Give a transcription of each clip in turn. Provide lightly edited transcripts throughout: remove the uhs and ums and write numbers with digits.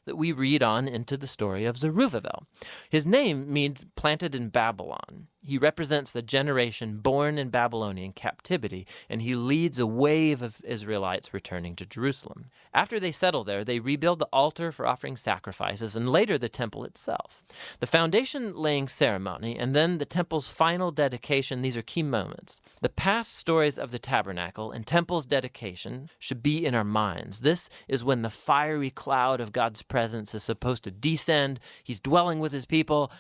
that we read on into the story of Zerubbabel. His name means planted in Babylon. He represents the generation born in Babylonian captivity, and he leads a wave of Israelites returning to Jerusalem. After they settle there, they rebuild the altar for offering sacrifices, and later the temple itself. The foundation-laying ceremony, and then the temple's final dedication, these are key moments. The past stories of the tabernacle and temple's dedication should be in our minds. This is when the fiery cloud of God's presence is supposed to descend. He's dwelling with his people,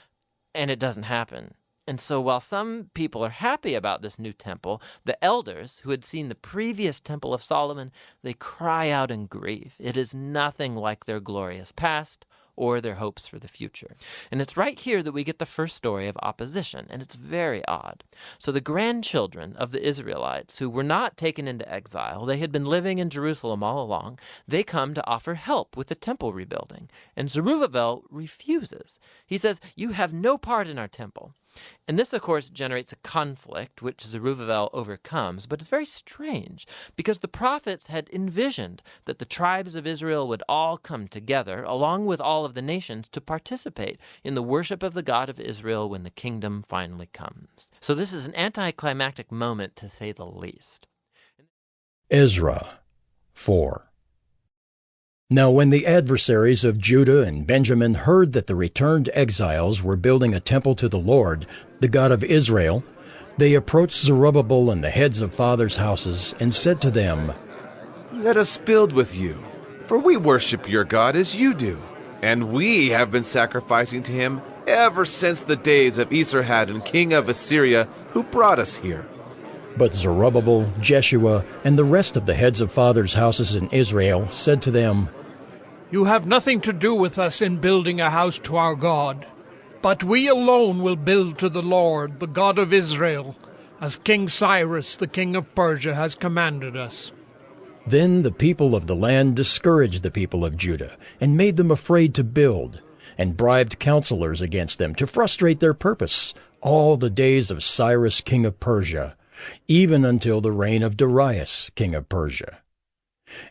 and it doesn't happen. And so while some people are happy about this new temple, the elders who had seen the previous temple of Solomon, they cry out in grief. It is nothing like their glorious past or their hopes for the future. And it's right here that we get the first story of opposition, and it's very odd. So the grandchildren of the Israelites who were not taken into exile, they had been living in Jerusalem all along, they come to offer help with the temple rebuilding. And Zerubbabel refuses. He says, "You have no part in our temple." And this, of course, generates a conflict, which Zerubbabel overcomes, but it's very strange, because the prophets had envisioned that the tribes of Israel would all come together, along with all of the nations, to participate in the worship of the God of Israel when the kingdom finally comes. So this is an anticlimactic moment, to say the least. Ezra 4. Now when the adversaries of Judah and Benjamin heard that the returned exiles were building a temple to the Lord, the God of Israel, they approached Zerubbabel and the heads of fathers' houses and said to them, "Let us build with you, for we worship your God as you do, and we have been sacrificing to him ever since the days of Esarhaddon, king of Assyria, who brought us here." But Zerubbabel, Jeshua, and the rest of the heads of fathers' houses in Israel said to them, "You have nothing to do with us in building a house to our God, but we alone will build to the Lord, the God of Israel, as King Cyrus, the king of Persia, has commanded us." Then the people of the land discouraged the people of Judah and made them afraid to build, and bribed counselors against them to frustrate their purpose all the days of Cyrus, king of Persia, even until the reign of Darius, king of Persia.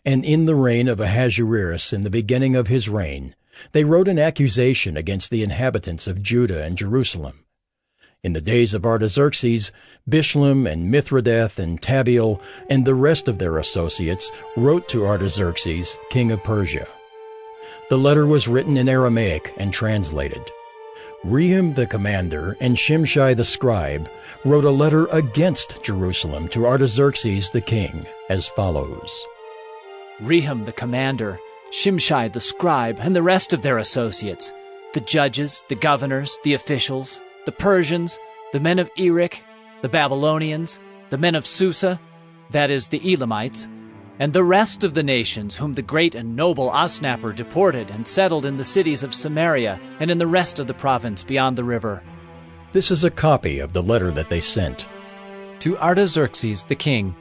And in the reign of Ahasuerus, in the beginning of his reign, they wrote an accusation against the inhabitants of Judah and Jerusalem. In the days of Artaxerxes, Bishlam and Mithridath and Tabeel and the rest of their associates wrote to Artaxerxes, king of Persia. The letter was written in Aramaic and translated. Rehum the commander and Shimshai the scribe wrote a letter against Jerusalem to Artaxerxes the king, as follows. Rehum the commander, Shimshai the scribe, and the rest of their associates, the judges, the governors, the officials, the Persians, the men of Erech, the Babylonians, the men of Susa, that is, the Elamites, and the rest of the nations whom the great and noble Osnapper deported and settled in the cities of Samaria and in the rest of the province beyond the river. This is a copy of the letter that they sent. To Artaxerxes the king,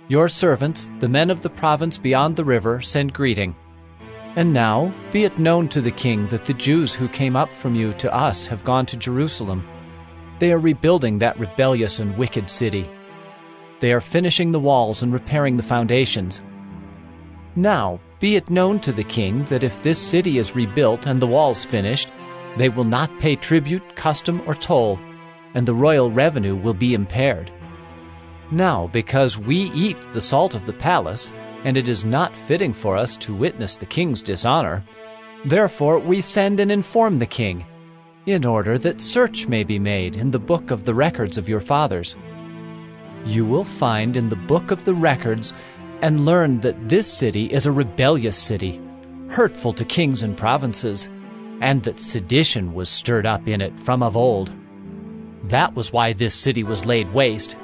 your servants, the men of the province beyond the river, send greeting. And now be it known to the king that the Jews who came up from you to us have gone to Jerusalem. They are rebuilding that rebellious and wicked city. They are finishing the walls and repairing the foundations. Now be it known to the king that if this city is rebuilt and the walls finished, they will not pay tribute, custom, or toll, and the royal revenue will be impaired. Now, because we eat the salt of the palace, and it is not fitting for us to witness the king's dishonor, therefore we send and inform the king, in order that search may be made in the book of the records of your fathers. You will find in the book of the records and learn that this city is a rebellious city, hurtful to kings and provinces, and that sedition was stirred up in it from of old. That was why this city was laid waste.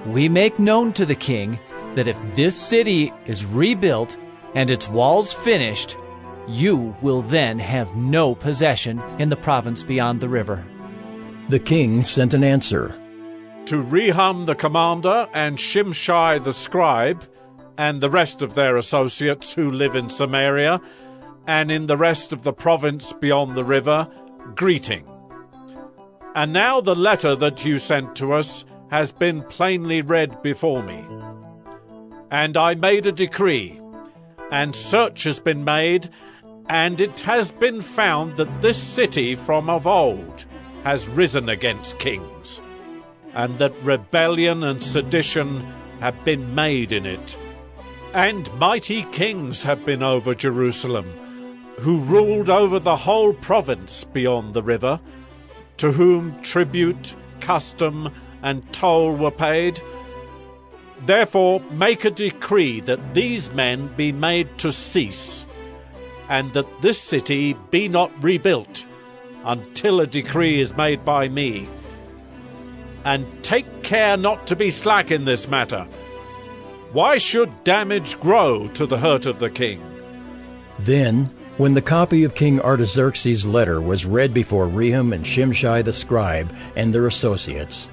We make known to the king that if this city is rebuilt and its walls finished, you will then have no possession in the province beyond the river. The king sent an answer. To Rehum the commander and Shimshai the scribe, and the rest of their associates who live in Samaria, and in the rest of the province beyond the river, greeting. And now the letter that you sent to us has been plainly read before me. And I made a decree, and search has been made, And it has been found that this city from of old has risen against kings, and that rebellion and sedition have been made in it. And mighty kings have been over Jerusalem, who ruled over the whole province beyond the river, to whom tribute, custom, and toll were paid. Therefore make a decree that these men be made to cease, and that this city be not rebuilt until a decree is made by me. And take care not to be slack in this matter. Why should damage grow to the hurt of the king? Then, when the copy of King Artaxerxes' letter was read before Rehum and Shimshai the scribe and their associates,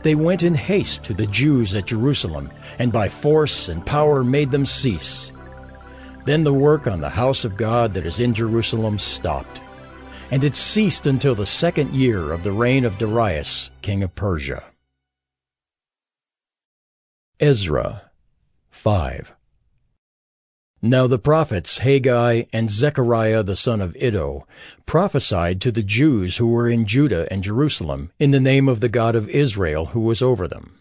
they went in haste to the Jews at Jerusalem, and by force and power made them cease. Then the work on the house of God that is in Jerusalem stopped, and it ceased until the 2nd year of the reign of Darius, king of Persia. Ezra 5. Now the prophets Haggai and Zechariah the son of Iddo prophesied to the Jews who were in Judah and Jerusalem in the name of the God of Israel who was over them.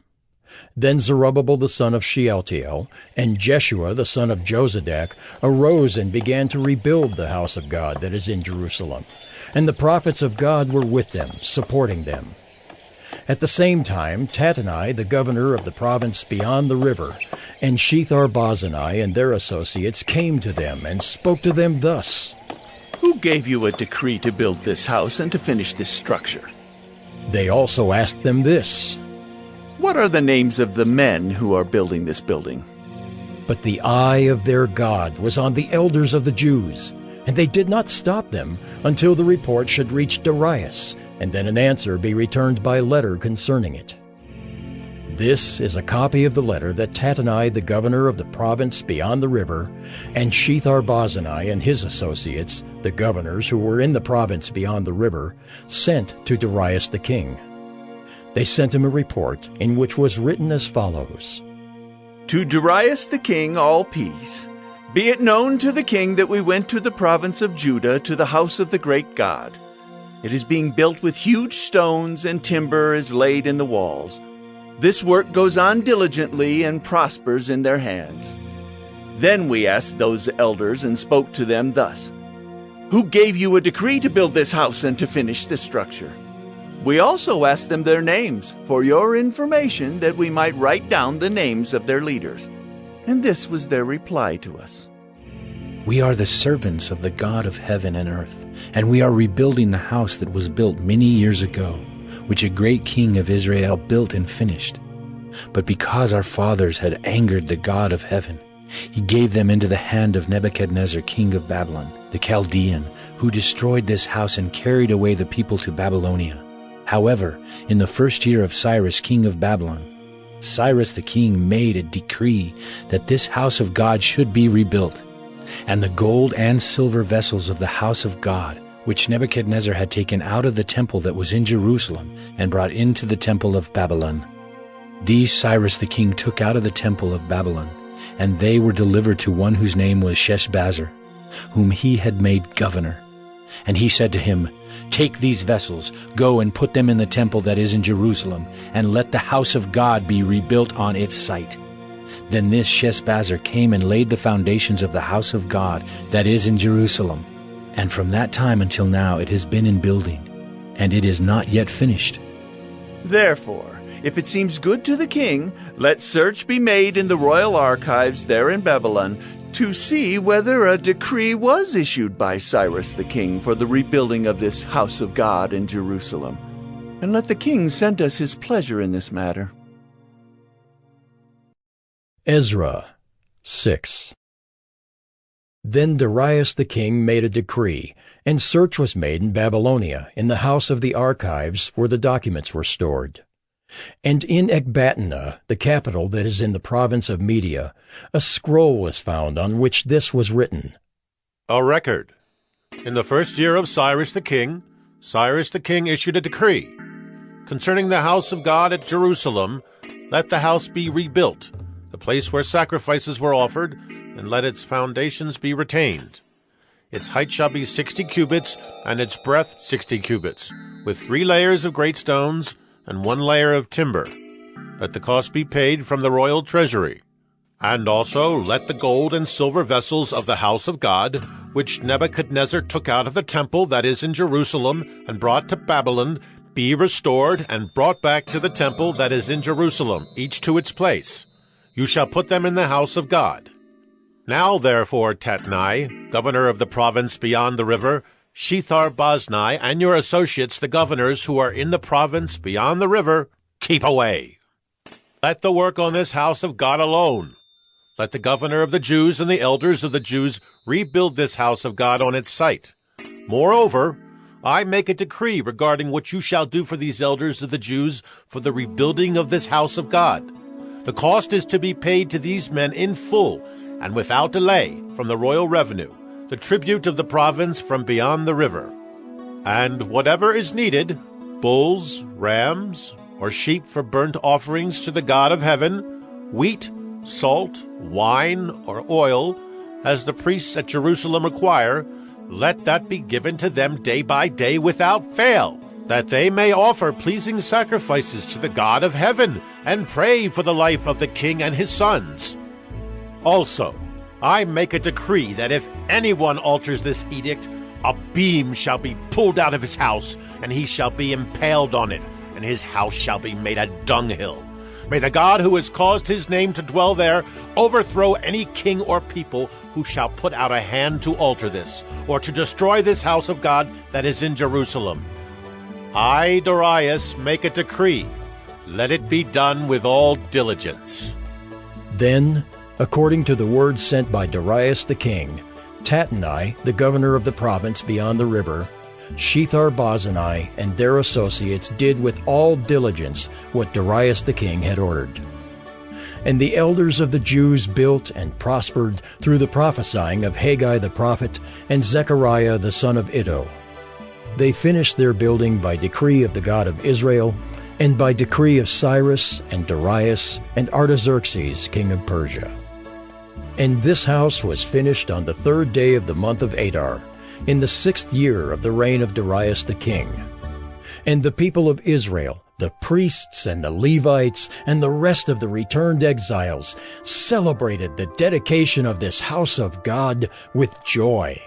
Then Zerubbabel the son of Shealtiel and Jeshua the son of Jozadak arose and began to rebuild the house of God that is in Jerusalem, and the prophets of God were with them, supporting them. At the same time, Tattenai, the governor of the province beyond the river, and Shethar-Bozenai and their associates came to them and spoke to them thus: Who gave you a decree to build this house and to finish this structure? They also asked them this: What are the names of the men who are building this building? But the eye of their God was on the elders of the Jews, and they did not stop them until the report should reach Darius, and then an answer be returned by letter concerning it. This is a copy of the letter that Tattenai, the governor of the province beyond the river, and Shethar-Bozenai and his associates, the governors who were in the province beyond the river, sent to Darius the king. They sent him a report in which was written as follows: To Darius the king, all peace. Be it known to the king that we went to the province of Judah, to the house of the great God. It is being built with huge stones, and timber is laid in the walls. This work goes on diligently and prospers in their hands. Then we asked those elders and spoke to them thus: Who gave you a decree to build this house and to finish this structure? We also asked them their names, for your information, that we might write down the names of their leaders. And this was their reply to us: We are the servants of the God of heaven and earth, and we are rebuilding the house that was built many years ago, which a great king of Israel built and finished. But because our fathers had angered the God of heaven, he gave them into the hand of Nebuchadnezzar, king of Babylon, the Chaldean, who destroyed this house and carried away the people to Babylonia. However, in the 1st year of Cyrus, king of Babylon, Cyrus the king made a decree that this house of God should be rebuilt, and the gold and silver vessels of the house of God, which Nebuchadnezzar had taken out of the temple that was in Jerusalem and brought into the temple of Babylon. These Cyrus the king took out of the temple of Babylon, and they were delivered to one whose name was Sheshbazzar, whom he had made governor. And he said to him, Take these vessels, go and put them in the temple that is in Jerusalem, and let the house of God be rebuilt on its site. Then this Sheshbazzar came and laid the foundations of the house of God that is in Jerusalem. And from that time until now it has been in building, and it is not yet finished. Therefore, if it seems good to the king, let search be made in the royal archives there in Babylon to see whether a decree was issued by Cyrus the king for the rebuilding of this house of God in Jerusalem. And let the king send us his pleasure in this matter. Ezra 6. Then Darius the king made a decree, and search was made in Babylonia, in the house of the archives where the documents were stored. And in Ecbatana, the capital that is in the province of Media, a scroll was found on which this was written: A record. In the 1st year of Cyrus the king issued a decree. Concerning the house of God at Jerusalem, let the house be rebuilt, the place where sacrifices were offered, and let its foundations be retained. Its height shall be 60 cubits, and its breadth 60 cubits, with 3 layers of great stones and 1 layer of timber. Let the cost be paid from the royal treasury. And also let the gold and silver vessels of the house of God, which Nebuchadnezzar took out of the temple that is in Jerusalem and brought to Babylon, be restored and brought back to the temple that is in Jerusalem, each to its place. You shall put them in the house of God. Now therefore, Tatnai, governor of the province beyond the river, Shethar-Boznai, and your associates, the governors who are in the province beyond the river, keep away. Let the work on this house of God alone. Let the governor of the Jews and the elders of the Jews rebuild this house of God on its site. Moreover, I make a decree regarding what you shall do for these elders of the Jews for the rebuilding of this house of God. The cost is to be paid to these men in full and without delay from the royal revenue, the tribute of the province from beyond the river. And whatever is needed, bulls, rams, or sheep for burnt offerings to the God of heaven, wheat, salt, wine, or oil, as the priests at Jerusalem require, let that be given to them day by day without fail, that they may offer pleasing sacrifices to the God of heaven and pray for the life of the king and his sons. Also, I make a decree that if anyone alters this edict, a beam shall be pulled out of his house, and he shall be impaled on it, and his house shall be made a dunghill. May the God who has caused his name to dwell there overthrow any king or people who shall put out a hand to alter this, or to destroy this house of God that is in Jerusalem. I, Darius, make a decree. Let it be done with all diligence. Then, according to the word sent by Darius the king, Tatnai, the governor of the province beyond the river, Shethar-Boznai and their associates did with all diligence what Darius the king had ordered. And the elders of the Jews built and prospered through the prophesying of Haggai the prophet and Zechariah the son of Iddo. They finished their building by decree of the God of Israel, and by decree of Cyrus and Darius and Artaxerxes king of Persia. And this house was finished on the 3rd day of the month of Adar, in the 6th year of the reign of Darius the king. And the people of Israel, the priests and the Levites, and the rest of the returned exiles, celebrated the dedication of this house of God with joy.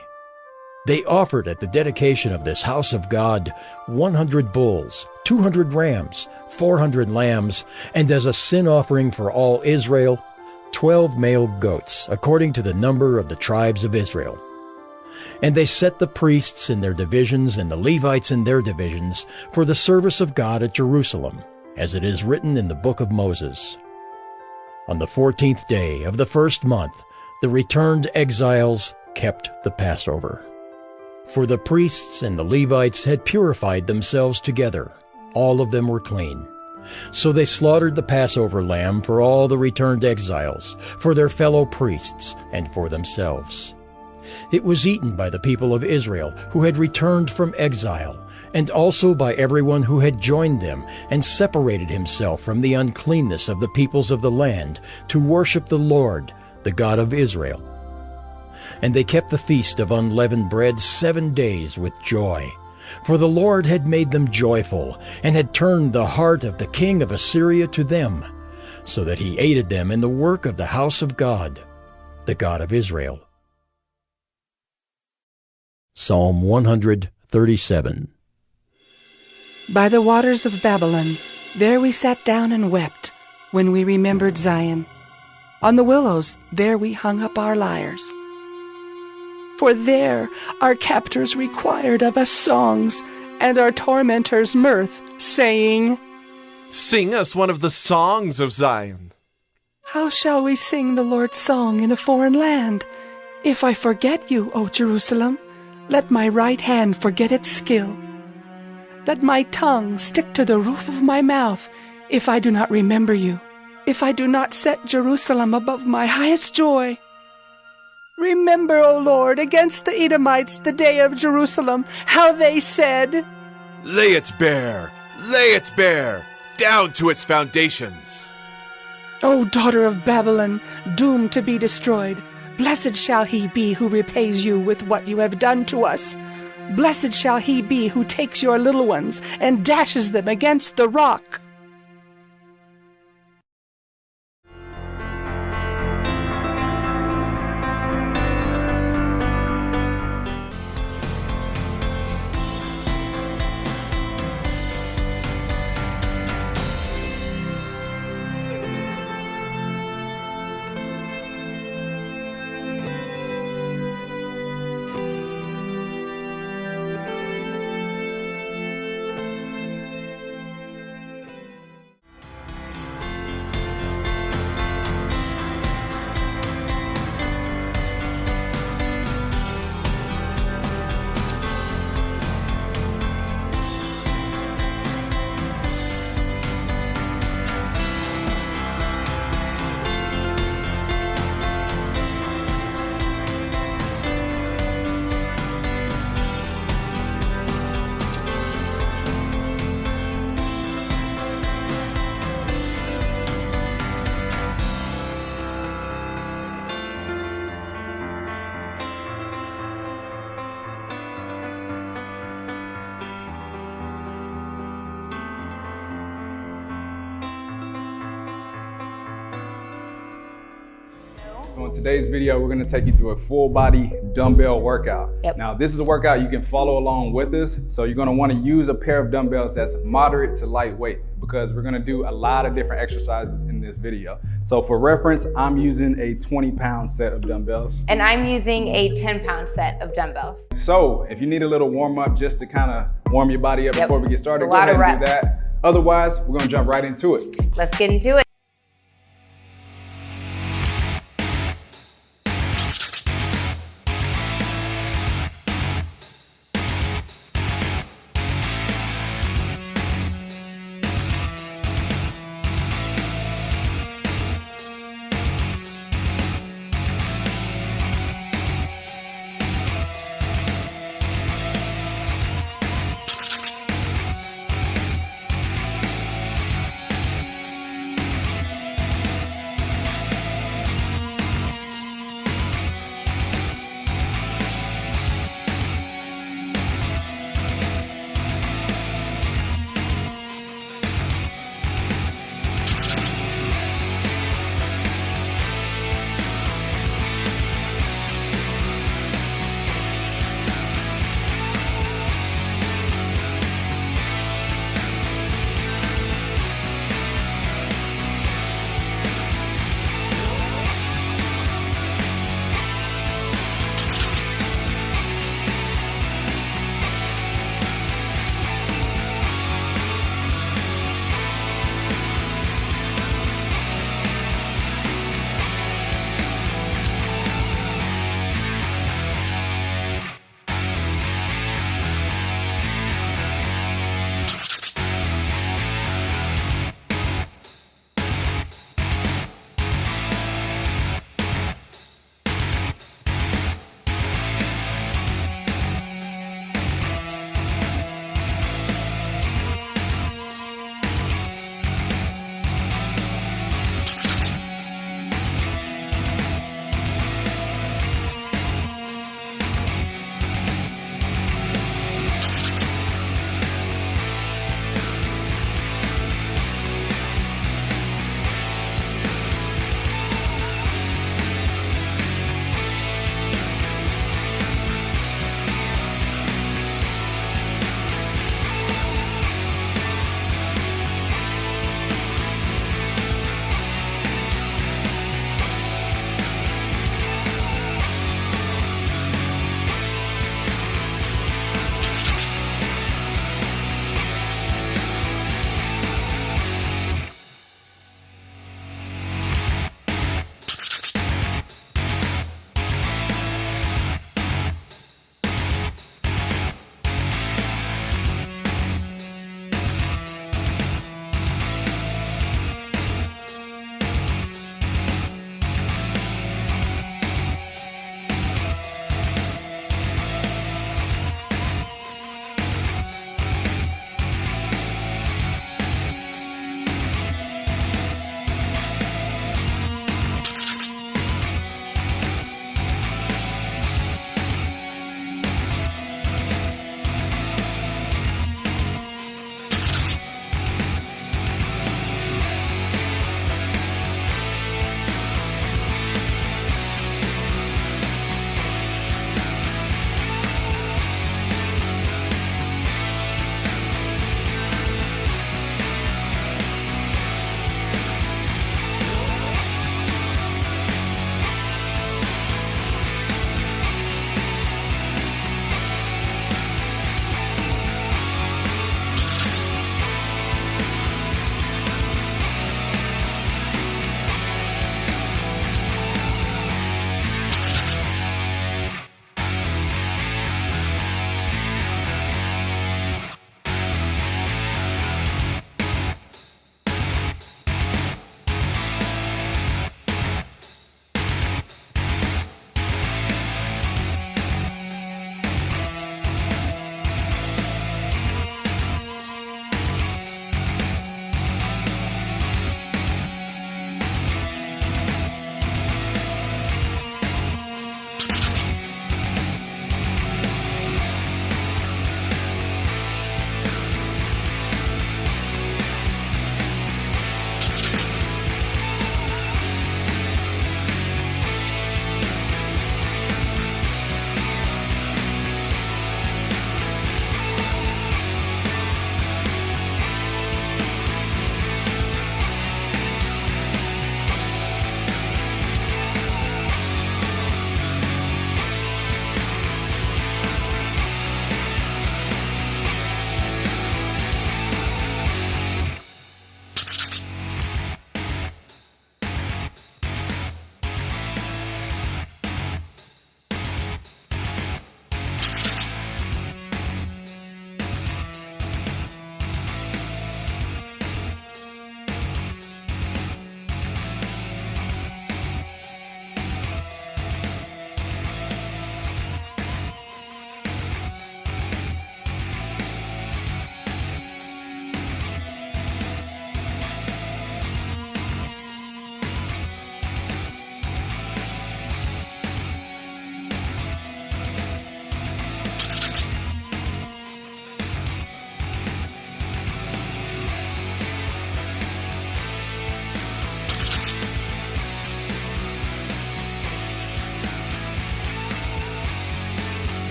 They offered at the dedication of this house of God 100 bulls, 200 rams, 400 lambs, and as a sin offering for all Israel, 12 male goats, according to the number of the tribes of Israel. And they set the priests in their divisions and the Levites in their divisions for the service of God at Jerusalem, as it is written in the book of Moses. On the 14th day of the 1st month, the returned exiles kept the Passover. For the priests and the Levites had purified themselves together. All of them were clean. So they slaughtered the Passover lamb for all the returned exiles, for their fellow priests, and for themselves. It was eaten by the people of Israel who had returned from exile, and also by everyone who had joined them and separated himself from the uncleanness of the peoples of the land to worship the Lord, the God of Israel. And they kept the feast of unleavened bread 7 days with joy, for the Lord had made them joyful, and had turned the heart of the king of Assyria to them, so that he aided them in the work of the house of God, the God of Israel. Psalm 137. By the waters of Babylon, there we sat down and wept, when we remembered Zion. On the willows, there we hung up our lyres. For there our captors required of us songs, and our tormentors mirth, saying, Sing us one of the songs of Zion. How shall we sing the Lord's song in a foreign land? If I forget you, O Jerusalem, let my right hand forget its skill. Let my tongue stick to the roof of my mouth, if I do not remember you, if I do not set Jerusalem above my highest joy. Remember, O Lord, against the Edomites the day of Jerusalem, how they said, Lay it bare, down to its foundations. O daughter of Babylon, doomed to be destroyed, Blessed shall he be who repays you with what you have done to us. Blessed shall he be who takes your little ones and dashes them against the rock. So in today's video, we're going to take you through a full body dumbbell workout. Yep. Now, this is a workout you can follow along with us. So you're going to want to use a pair of dumbbells that's moderate to lightweight because we're going to do a lot of different exercises in this video. So for reference, I'm using a 20-pound set of dumbbells. And I'm using a 10-pound set of dumbbells. So if you need a little warm up just to kind of warm your body up before we get started, It's go a lot ahead of and do reps. that. Otherwise, we're going to jump right into it. Let's get into it.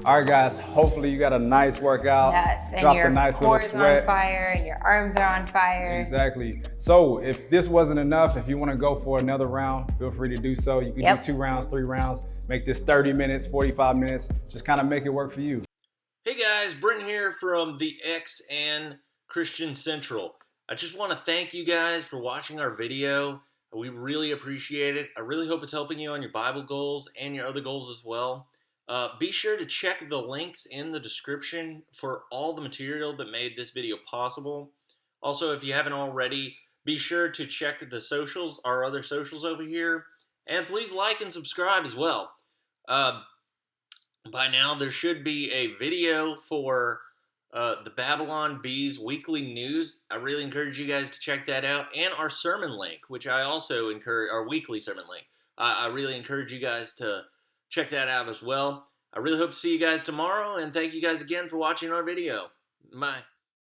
All right, guys, hopefully you got a nice workout. Yes, and dropped your a nice little core is sweat. on fire and your arms are on fire. Exactly. So if this wasn't enough, if you want to go for another round, feel free to do so. You can do 2 rounds, 3 rounds, make this 30 minutes, 45 minutes, just kind of make it work for you. Hey guys, Brent here from the X and Christian Central. I just want to thank you guys for watching our video. We really appreciate it. I really hope it's helping you on your Bible goals and your other goals as well. Be sure to check the links in the description for all the material that made this video possible. Also, if you haven't already, be sure to check the socials, our other socials over here, and please like and subscribe as well. By now, there should be a video for the Babylon Bees weekly news. I really encourage you guys to check that out, and our sermon link, which I also encourage, our weekly sermon link. I really encourage you guys to check that out as well. I really hope to see you guys tomorrow, and thank you guys again for watching our video. Bye.